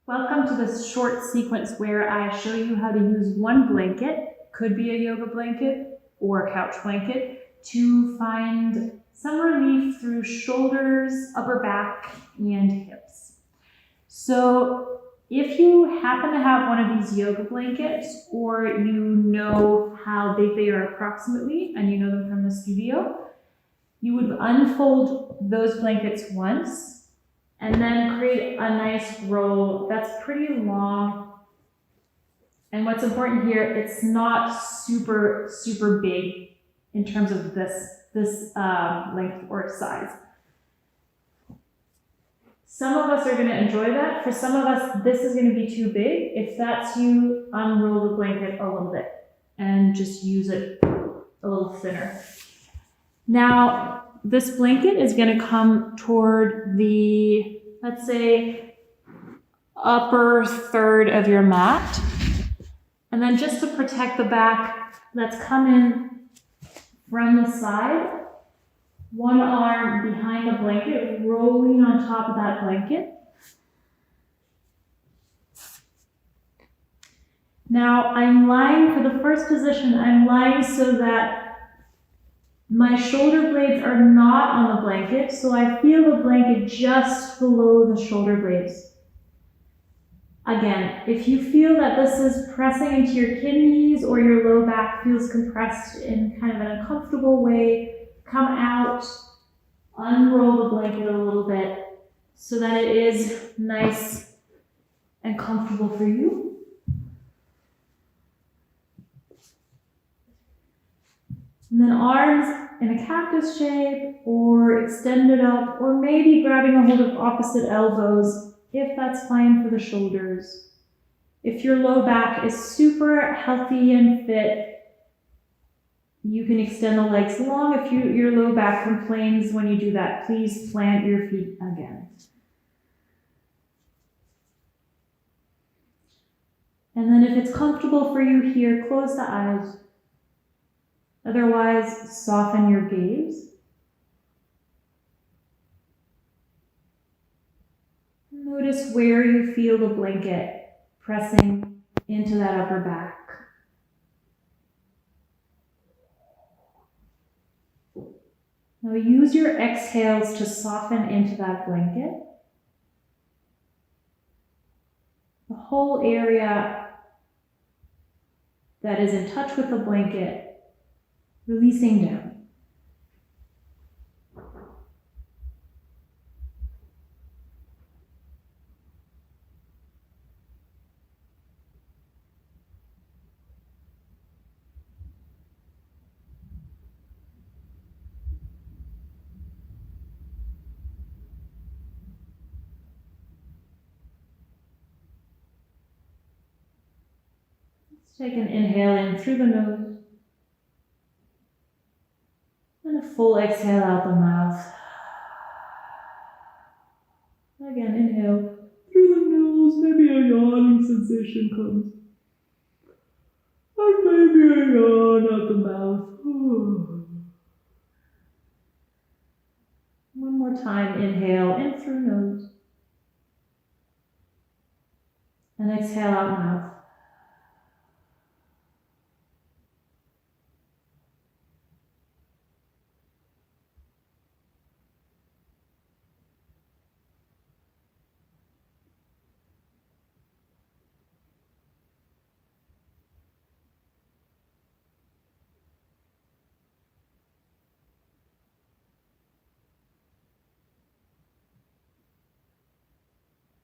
Welcome to this short sequence where I show you how to use one blanket, could be a yoga blanket or a couch blanket, to find some relief through shoulders, upper back, and hips. So if you happen to have one of these yoga blankets, or you know how big they are approximately, and you know them from the studio, you would unfold those blankets once, and then create a nice roll that's pretty long. And what's important here, it's not super, super big in terms of this length or size. Some of us are going to enjoy that. For some of us, this is going to be too big. If that's you, unroll the blanket a little bit and just use it a little thinner. Now, this blanket is going to come toward the, let's say, upper third of your mat. And then just to protect the back, let's come in from the side, one arm behind the blanket, rolling on top of that blanket. Now, I'm lying for the first position, I'm lying so that my shoulder blades are not on the blanket, so I feel the blanket just below the shoulder blades. Again, if you feel that this is pressing into your kidneys or your low back feels compressed in kind of an uncomfortable way, come out, unroll the blanket a little bit so that it is nice and comfortable for you. And then arms in a cactus shape, or extended up, or maybe grabbing a hold of opposite elbows, if that's fine for the shoulders. If your low back is super healthy and fit, you can extend the legs long. If your low back complains when you do that, please plant your feet again. And then if it's comfortable for you here, close the eyes. Otherwise, soften your gaze. Notice where you feel the blanket pressing into that upper back. Now use your exhales to soften into that blanket. The whole area that is in touch with the blanket, releasing down. Let's take an inhale in through the nose. And a full exhale out the mouth. Again, inhale through the nose, maybe a yawning sensation comes. And maybe a yawn out the mouth. One more time, inhale in through nose. And exhale out mouth.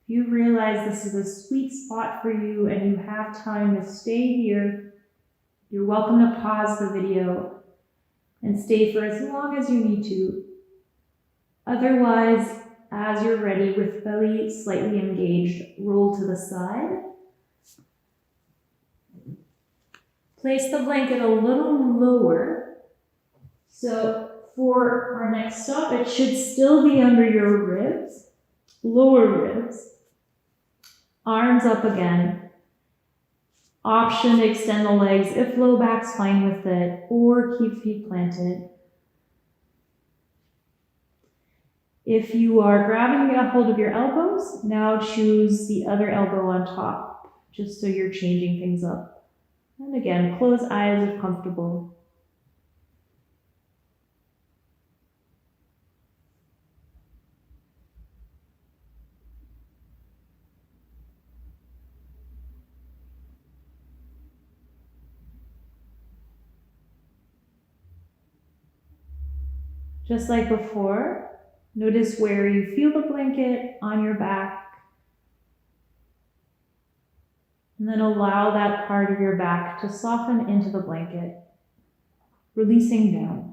If you realize this is a sweet spot for you and you have time to stay here, you're welcome to pause the video and stay for as long as you need to. Otherwise, as you're ready, with belly slightly engaged, roll to the side. Place the blanket a little lower. So for our next stop, it should still be under your ribs, lower ribs. Arms up again. Option to extend the legs if low back's fine with it, or keep feet planted. If you are grabbing a hold of your elbows, now choose the other elbow on top, just so you're changing things up. And again, close eyes if comfortable. Just like before, notice where you feel the blanket on your back, and then allow that part of your back to soften into the blanket, releasing down.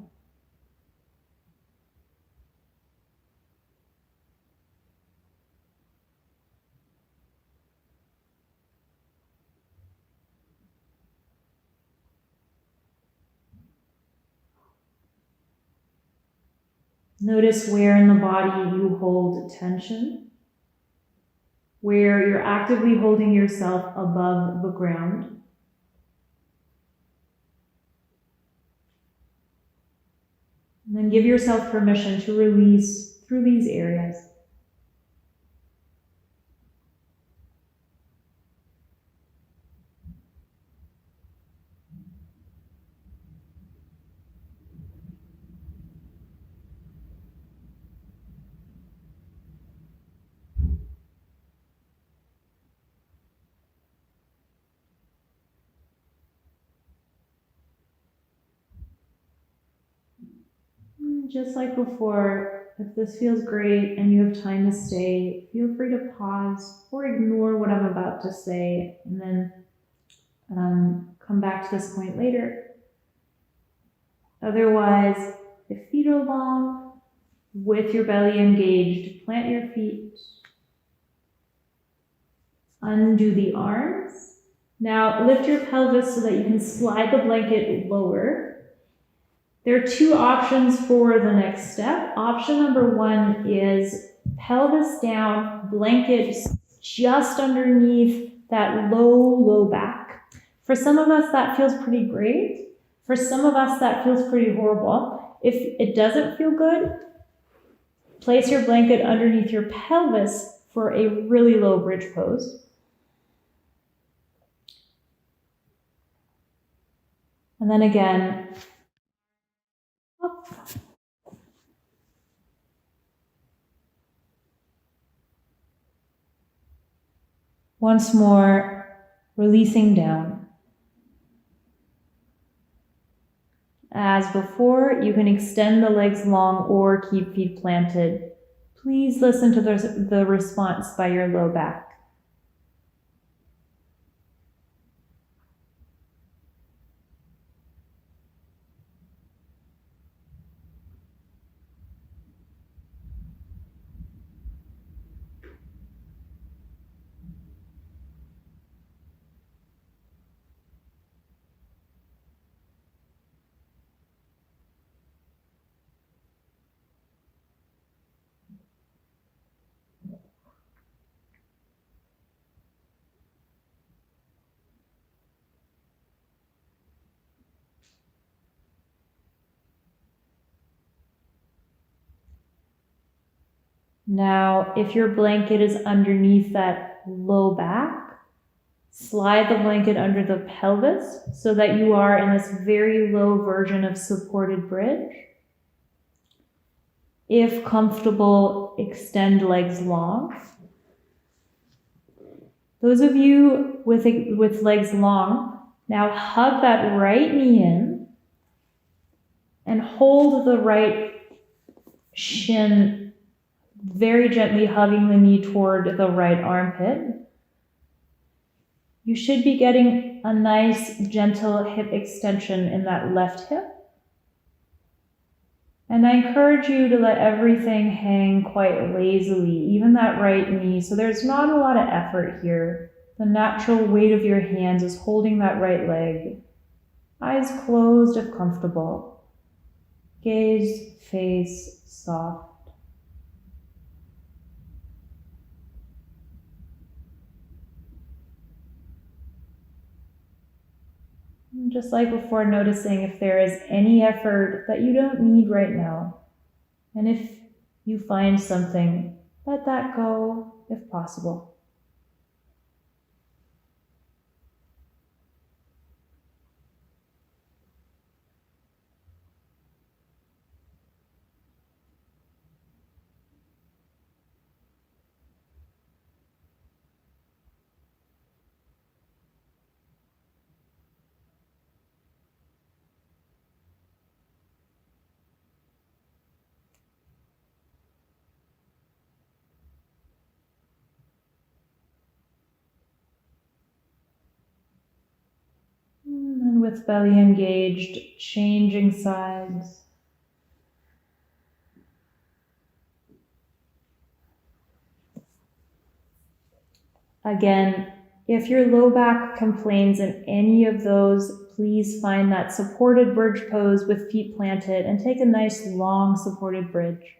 Notice where in the body you hold tension, where you're actively holding yourself above the ground. And then give yourself permission to release through these areas. Just like before, if this feels great and you have time to stay, feel free to pause or ignore what I'm about to say and then come back to this point later. Otherwise, if feet are long, with your belly engaged, plant your feet. Undo the arms. Now lift your pelvis so that you can slide the blanket lower. There are two options for the next step. Option number one is pelvis down, blanket just underneath that low back. For some of us, that feels pretty great. For some of us, that feels pretty horrible. If it doesn't feel good, place your blanket underneath your pelvis for a really low bridge pose. And then again, up. Once more, releasing down. As before, you can extend the legs long or keep feet planted. Please listen to the response by your low back. Now, if your blanket is underneath that low back, slide the blanket under the pelvis so that you are in this very low version of supported bridge. If comfortable, extend legs long. Those of you with legs long, now hug that right knee in and hold the right shin very gently, hugging the knee toward the right armpit. You should be getting a nice, gentle hip extension in that left hip. And I encourage you to let everything hang quite lazily, even that right knee. So there's not a lot of effort here. The natural weight of your hands is holding that right leg. Eyes closed if comfortable. Gaze, face soft. Just like before, noticing if there is any effort that you don't need right now. And if you find something, let that go if possible. And with belly engaged, changing sides. Again, if your low back complains in any of those, please find that supported bridge pose with feet planted and take a nice long supported bridge.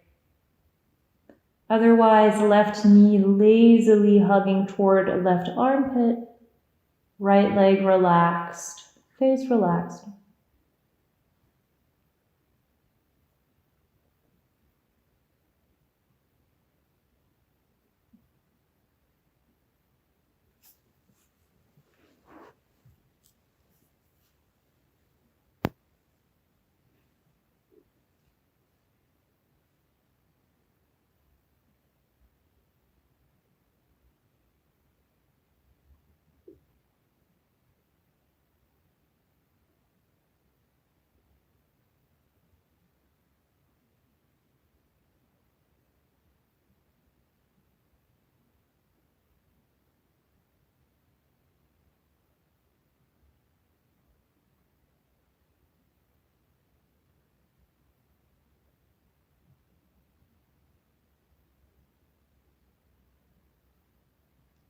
Otherwise, left knee lazily hugging toward left armpit, right leg relaxed, face relaxed.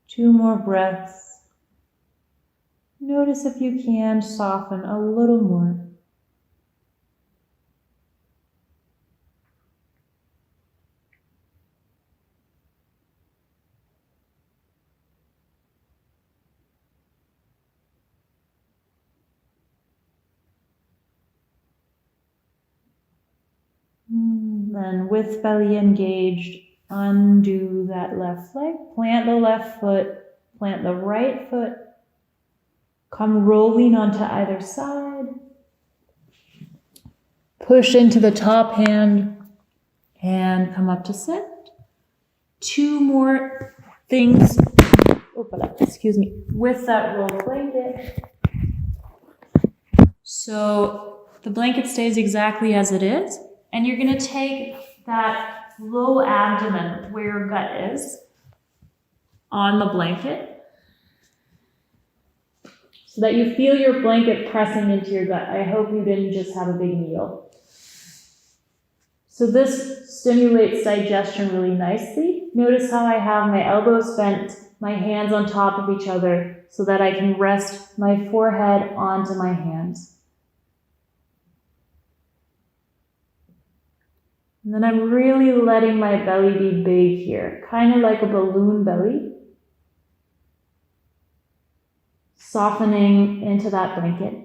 Two more breaths. Notice if you can soften a little more. Then with belly engaged, undo that left leg, plant the left foot, plant the right foot, come rolling onto either side, push into the top hand, and come up to sit. Two more things, excuse me, with that rolled blanket. So the blanket stays exactly as it is, and you're gonna take that low abdomen where your gut is on the blanket so that you feel your blanket pressing into your gut. I hope you didn't just have a big meal. So this stimulates digestion really nicely. Notice how I have my elbows bent, my hands on top of each other so that I can rest my forehead onto my hands. And then I'm really letting my belly be big here, kind of like a balloon belly. Softening into that blanket.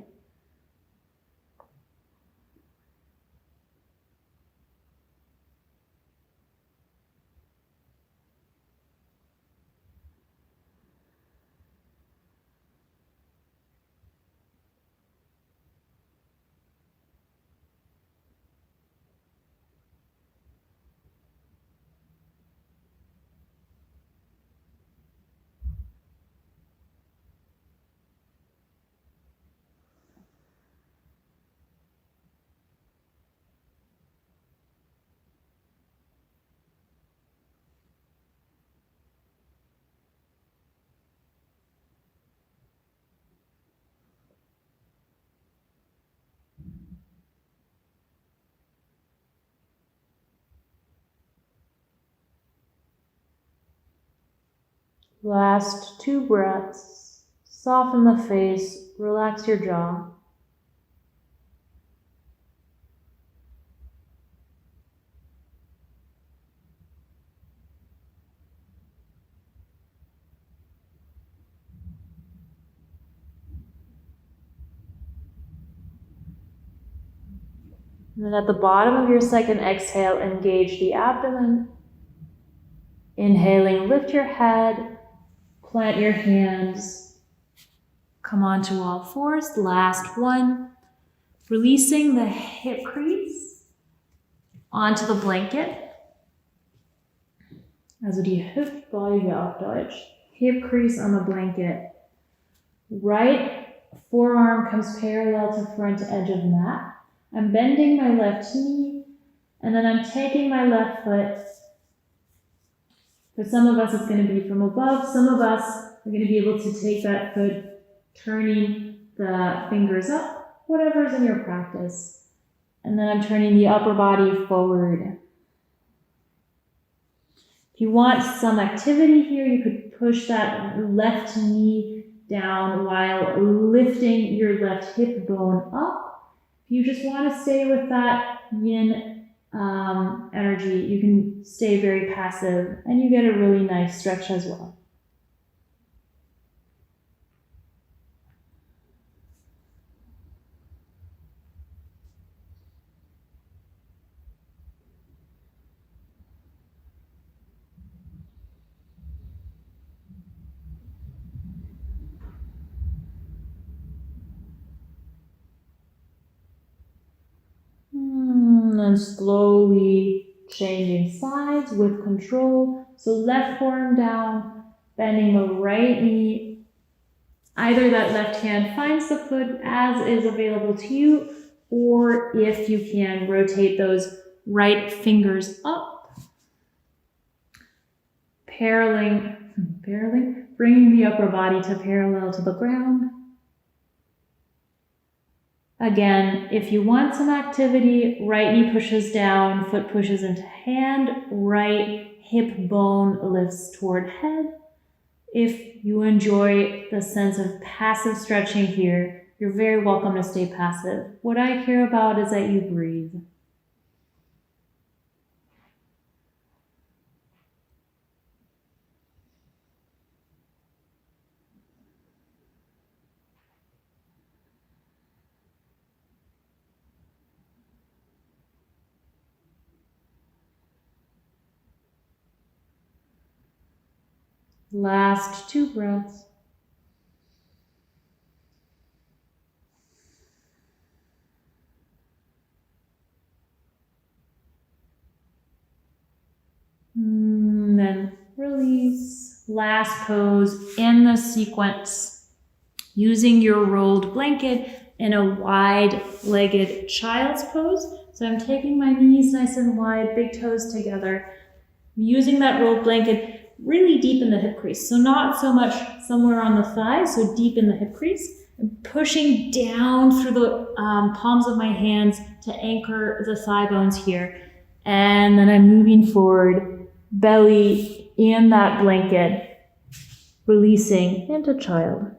Last two breaths. Soften the face, relax your jaw. And then at the bottom of your second exhale, engage the abdomen. Inhaling, lift your head, plant your hands, come onto all fours. Last one. Releasing the hip crease onto the blanket. Also die Hüftbeuge auf Deutsch. Hip crease on the blanket. Right forearm comes parallel to front edge of mat. I'm bending my left knee, and then I'm taking my left foot. For some of us, it's going to be from above. Some of us are going to be able to take that foot, turning the fingers up, whatever's in your practice. And then I'm turning the upper body forward. If you want some activity here, you could push that left knee down while lifting your left hip bone up. If you just want to stay with that yin energy, you can stay very passive and you get a really nice stretch as well. And slowly changing sides with control. So left forearm down, bending the right knee. Either that left hand finds the foot as is available to you, or if you can, rotate those right fingers up. Bringing the upper body to parallel to the ground. Again, if you want some activity, right knee pushes down, foot pushes into hand, right hip bone lifts toward head. If you enjoy the sense of passive stretching here, you're very welcome to stay passive. What I care about is that you breathe. Last 2 breaths. And then release. Last pose in the sequence. Using your rolled blanket in a wide-legged child's pose. So I'm taking my knees nice and wide, big toes together. I'm using that rolled blanket really deep in the hip crease. So not so much somewhere on the thigh, so deep in the hip crease. I'm pushing down through the palms of my hands to anchor the thigh bones here. And then I'm moving forward, belly in that blanket, releasing into child.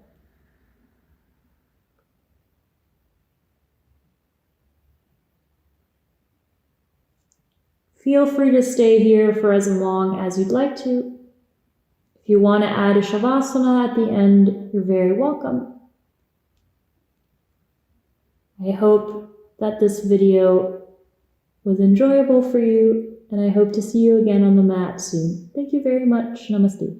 Feel free to stay here for as long as you'd like to. If you want to add a shavasana at the end, you're very welcome. I hope that this video was enjoyable for you, and I hope to see you again on the mat soon. Thank you very much. Namaste.